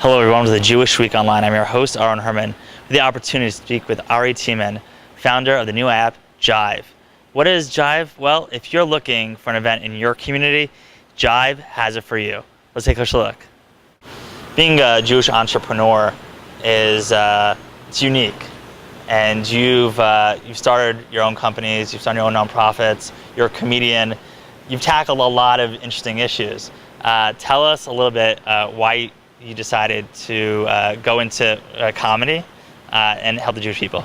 Hello everyone, to the Jewish Week Online. I'm your host, Aaron Herman, with the opportunity to speak with Ari Teman, founder of the new app, JJive. What is JJive? Well, if you're looking for an event in your community, JJive has it for you. Let's take a closer look. Being a Jewish entrepreneur is it's unique, and you've started your own companies, you've started your own nonprofits, you're a comedian, you've tackled a lot of interesting issues. Tell us a little bit why you decided to go into comedy and help the Jewish people.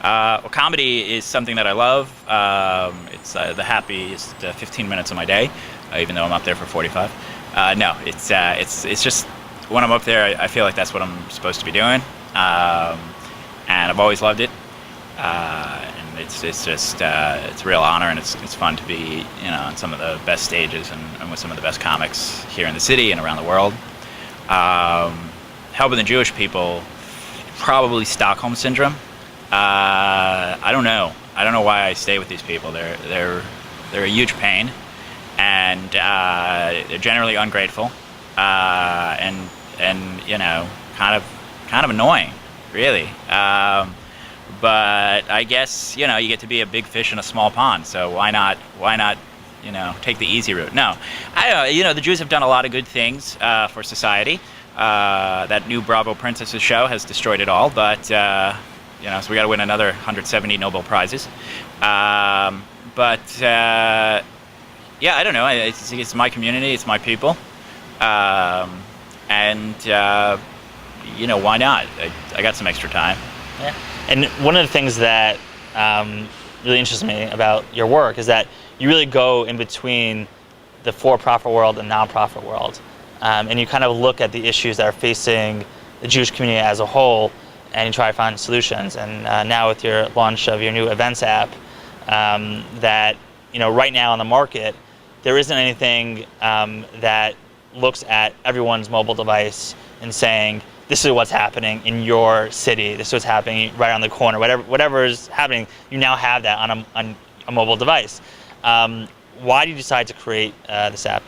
Well, comedy is something that I love. It's the happiest 15 minutes of my day, even though I'm up there for 45. No, it's just when I'm up there, I feel like that's what I'm supposed to be doing, and I've always loved it. And it's just it's a real honor, and it's fun to be on some of the best stages and with some of the best comics here in the city and around the world. Helping the Jewish people, probably Stockholm syndrome. I don't know why I stay with these people. They're a huge pain, and they're generally ungrateful, and kind of annoying, really. But I guess you get to be a big fish in a small pond. So why not take the easy route? No, I don't know. The Jews have done a lot of good things for society. That new Bravo Princesses show has destroyed it all, but so we got to win another 170 Nobel Prizes. Yeah, I don't know. It's my community, it's my people, and why not? I got some extra time. Yeah. And one of the things that really interests me about your work is that you really go in between the for-profit world and non-profit world. And you kind of look at the issues that are facing the Jewish community as a whole, and you try to find solutions. And now with your launch of your new events app, that right now on the market, there isn't anything that looks at everyone's mobile device and saying, this is what's happening in your city, this is what's happening right on the corner, whatever is happening, you now have that on a mobile device. Why did you decide to create this app?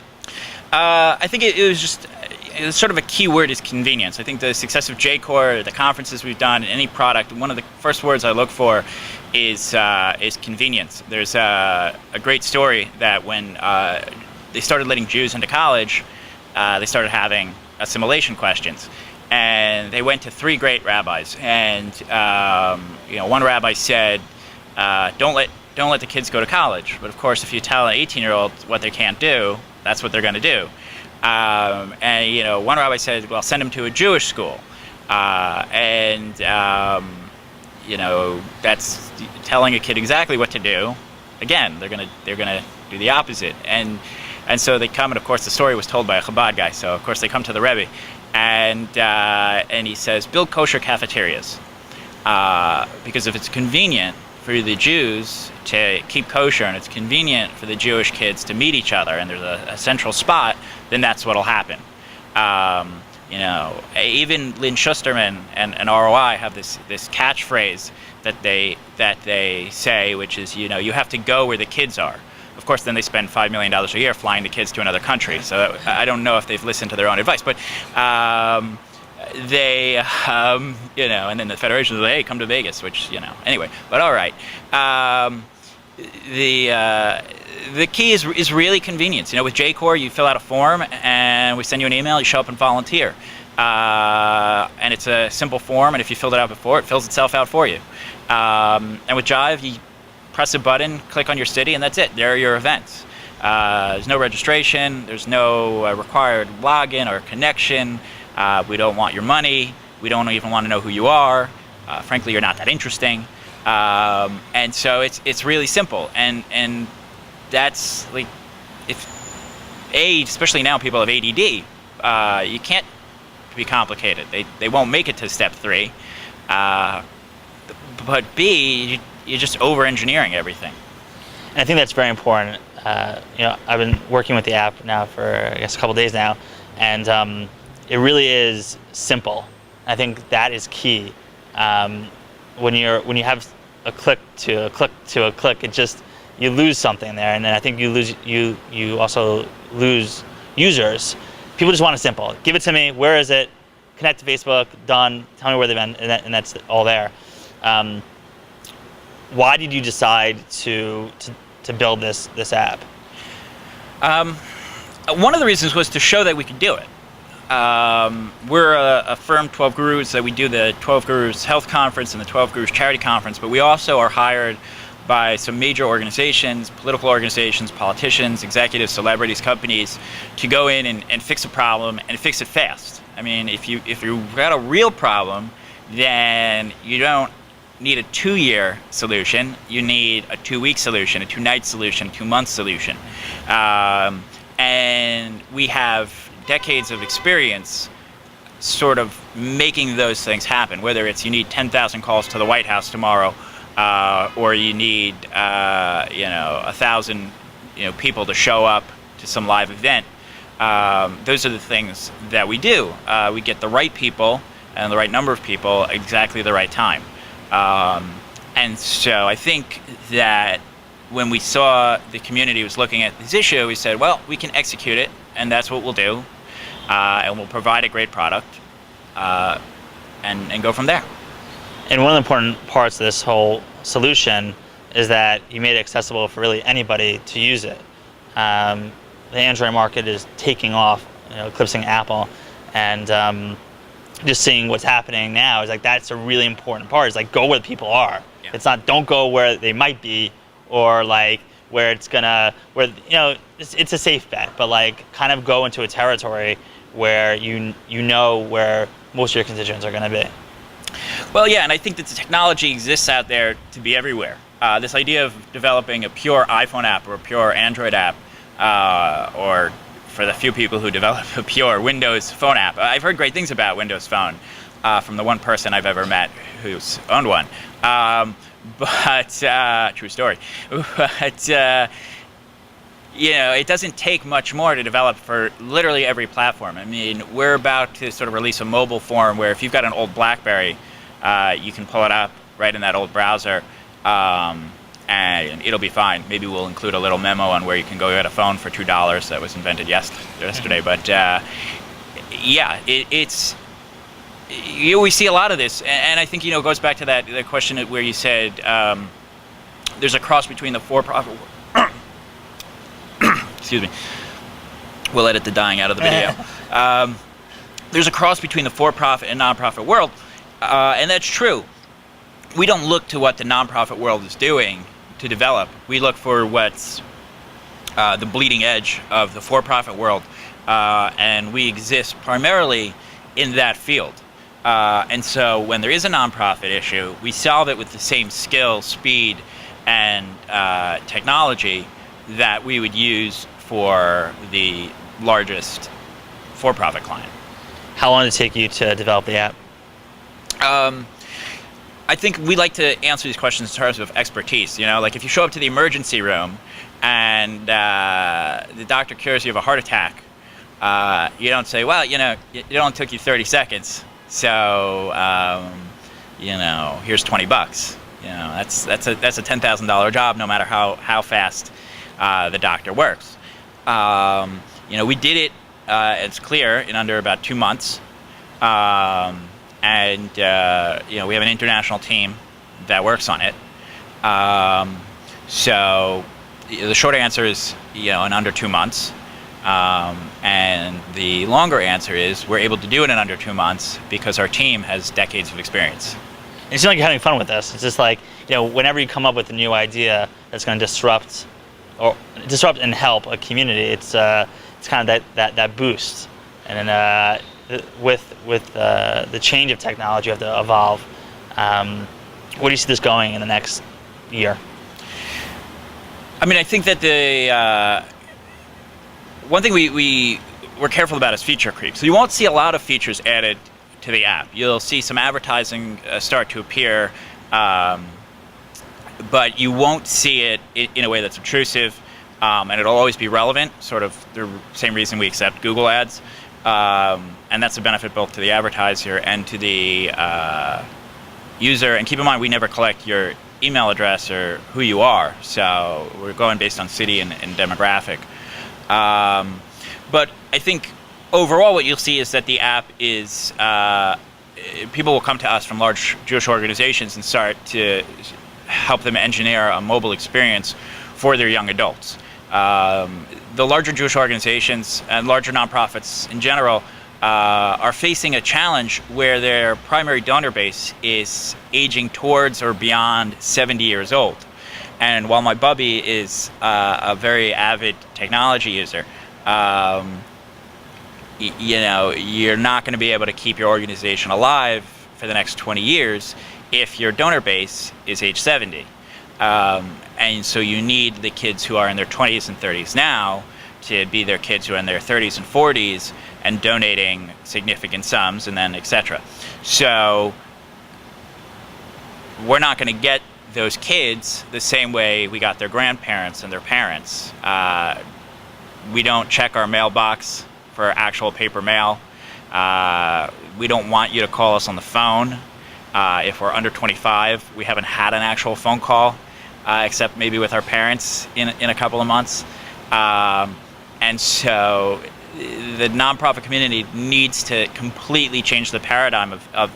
I think it was sort of a key word is convenience. I think the success of JCore, the conferences we've done, any product, one of the first words I look for is convenience. There's a great story that when they started letting Jews into college, they started having assimilation questions. And they went to three great rabbis, and one rabbi said, "Don't let the kids go to college." But of course, if you tell an 18-year-old what they can't do, that's what they're going to do. And one rabbi said, "Well, send them to a Jewish school," that's telling a kid exactly what to do. Again, they're gonna do the opposite. And so they come, and of course, the story was told by a Chabad guy. So of course, they come to the Rebbe. And he says, build kosher cafeterias, because if it's convenient for the Jews to keep kosher, and it's convenient for the Jewish kids to meet each other, and there's a central spot, then that's what'll happen. Even Lynn Schusterman and ROI have this catchphrase that they say, which is you have to go where the kids are. Of course, then they spend $5 million a year flying the kids to another country. So I don't know if they've listened to their own advice, but they, and then the federation says, hey, come to Vegas, which, anyway, but all right. The key is really convenience. With JCore, you fill out a form and we send you an email, you show up and volunteer. And it's a simple form, and if you filled it out before, it fills itself out for you. And with JJive, you press a button, click on your city, and that's it. There are your events. There's no registration. There's no required login or connection. We don't want your money. We don't even want to know who you are. Frankly, you're not that interesting. And so it's really simple. And that's like, especially now people have ADD. You can't be complicated. They won't make it to step 3. But B, you're just over-engineering everything. And I think that's very important. I've been working with the app now for, I guess, a couple days now, and it really is simple. I think that is key. When you have a click to a click to a click, you lose something there, and then I think you also lose users. People just want it simple. Give it to me. Where is it? connect to Facebook, done. Tell me where they've been, and that's all there. Why did you decide to build this app? One of the reasons was to show that we could do it. We're a firm, 12 Gurus, that we do the 12 Gurus Health Conference and the 12 Gurus Charity Conference, but we also are hired by some major organizations, political organizations, politicians, executives, celebrities, companies, to go in and fix a problem and fix it fast. I mean, if you've got a real problem, then you don't need a 2-year solution. You need a 2-week solution, a 2-night solution, a 2-month solution. And we have decades of experience sort of making those things happen, whether it's you need 10,000 calls to the White House tomorrow, or you need 1,000 people to show up to some live event. Those are the things that we do. We get the right people and the right number of people at exactly the right time. And so I think that when we saw the community was looking at this issue, we said, well, we can execute it, and that's what we'll do. And we'll provide a great product, and go from there. And one of the important parts of this whole solution is that you made it accessible for really anybody to use it. The Android market is taking off, eclipsing Apple, and just seeing what's happening now is like that's a really important part. It's like go where the people are. Yeah. It's not don't go where they might be, or like where it's it's a safe bet, but like kind of go into a territory where you know where most of your constituents are going to be. Well, yeah, and I think that the technology exists out there to be everywhere. This idea of developing a pure iPhone app or a pure Android app, or for the few people who develop a pure Windows Phone app. I've heard great things about Windows Phone from the one person I've ever met who's owned one. But true story. But it doesn't take much more to develop for literally every platform. I mean, we're about to sort of release a mobile form where if you've got an old BlackBerry, you can pull it up right in that old browser, and it'll be fine. Maybe we'll include a little memo on where you can go get a phone for $2 that was invented yesterday. But we see a lot of this, and I think it goes back to the question where you said there's a cross between the for-profit. Excuse me. We'll edit the dying out of the video. There's a cross between the for-profit and non-profit world, and that's true. We don't look to what the non-profit world is doing to develop. We look for what's the bleeding edge of the for-profit world, and we exist primarily in that field. And so when there is a non-profit issue, we solve it with the same skill, speed, and technology that we would use for the largest for-profit client. How long did it take you to develop the app? I think we like to answer these questions in terms of expertise. Like if you show up to the emergency room and the doctor cures you of a heart attack, you don't say, well, it only took you 30 seconds, so here's $20. That's a $10,000 job, no matter how fast the doctor works. We did it. It's clear in under about 2 months. And we have an international team that works on it. So the short answer is, in under 2 months. And the longer answer is we're able to do it in under 2 months because our team has decades of experience. And you seem like you're having fun with this. It's just like, whenever you come up with a new idea that's going to disrupt and help a community, it's kind of that boost. And then with the change of technology, you have to evolve. Where do you see this going in the next year? I mean, I think that the one thing we're careful about is feature creep. So you won't see a lot of features added to the app. You'll see some advertising start to appear, but you won't see it in a way that's obtrusive, and it'll always be relevant, sort of the same reason we accept Google ads. And that's a benefit both to the advertiser and to the user. And keep in mind, we never collect your email address or who you are, so we're going based on city and demographic. But I think overall, what you'll see is that the app is people will come to us from large Jewish organizations and start to help them engineer a mobile experience for their young adults. The larger Jewish organizations and larger nonprofits in general are facing a challenge where their primary donor base is aging towards or beyond 70 years old. And while my bubby is a very avid technology user, you're not going to be able to keep your organization alive for the next 20 years if your donor base is age 70. And so you need the kids who are in their 20s and 30s now to be their kids who are in their 30s and 40s and donating significant sums, and then etc. So we're not going to get those kids the same way we got their grandparents and their parents. We don't check our mailbox for actual paper mail. We don't want you to call us on the phone. If we're under 25, we haven't had an actual phone call, except maybe with our parents in a couple of months. And so the nonprofit community needs to completely change the paradigm of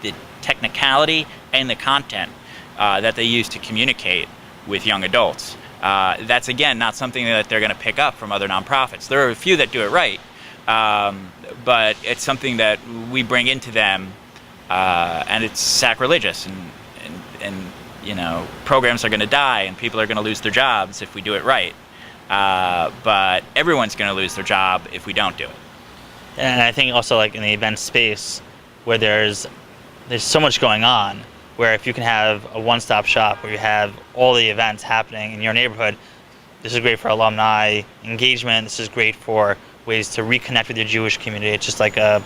the technicality and the content that they use to communicate with young adults. That's, again, not something that they're going to pick up from other nonprofits. There are a few that do it right, but it's something that we bring into them, and it's sacrilegious, and programs are going to die and people are going to lose their jobs if we do it right. But everyone's going to lose their job if we don't do it. And I think also, like, in the event space where there's so much going on, where if you can have a one-stop shop where you have all the events happening in your neighborhood, this is great for alumni engagement. This is great for ways to reconnect with your Jewish community. It's just like a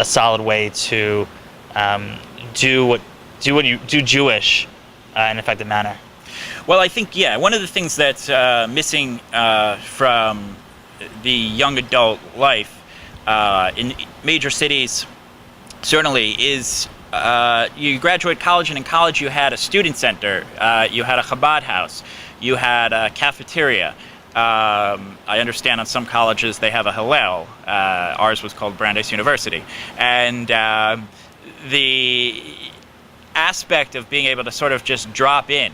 solid way to do Jewish in an effective manner. Well, I think, one of the things that's missing from the young adult life in major cities certainly is you graduate college, and in college you had a student center, you had a Chabad house, you had a cafeteria. I understand on some colleges they have a Hillel. Ours was called Brandeis University. And the aspect of being able to sort of just drop in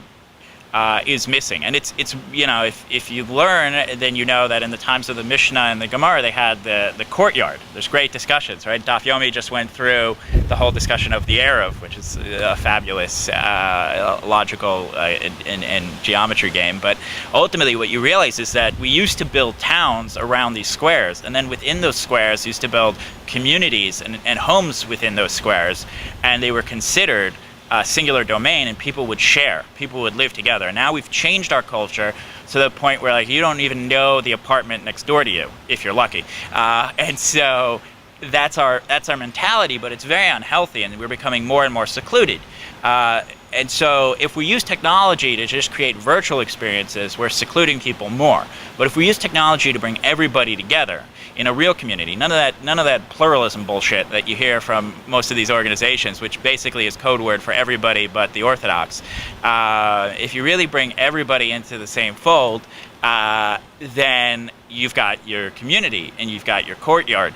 is missing. And it's if you learn, then you know that in the times of the Mishnah and the Gemara, they had the courtyard. There's great discussions, right? Daf Yomi just went through the whole discussion of the Erev, which is a fabulous logical and geometry game. But ultimately what you realize is that we used to build towns around these squares, and then within those squares used to build communities and homes within those squares, and they were considered a singular domain, and people would share, people would live together. Now we've changed our culture to the point where, like, you don't even know the apartment next door to you if you're lucky, and so that's our mentality, but it's very unhealthy, and we're becoming more and more secluded. And so if we use technology to just create virtual experiences, we're secluding people more. But if we use technology to bring everybody together in a real community, none of that pluralism bullshit that you hear from most of these organizations, which basically is code word for everybody but the Orthodox. If you really bring everybody into the same fold, then you've got your community and you've got your courtyard.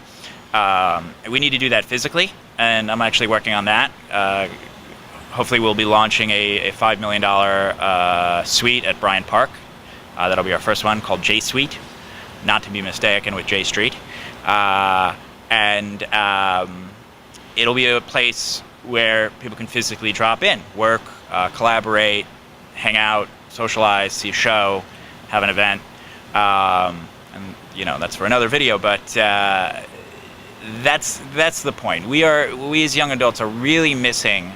We need to do that physically, and I'm actually working on that. Hopefully we'll be launching a $5 million suite at Bryant Park. That'll be our first one, called J Suite, not to be mistaken with J Street. And it'll be a place where people can physically drop in, work, collaborate, hang out, socialize, see a show, have an event. And that's for another video, but that's the point. We as young adults are really missing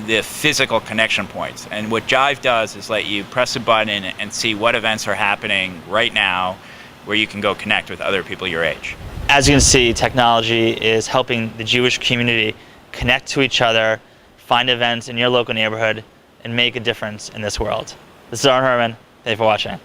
the physical connection points. And what JJive does is let you press a button and see what events are happening right now where you can go connect with other people your age. As you can see, technology is helping the Jewish community connect to each other, find events in your local neighborhood, and make a difference in this world. This is Aaron Herman. Thank you for watching.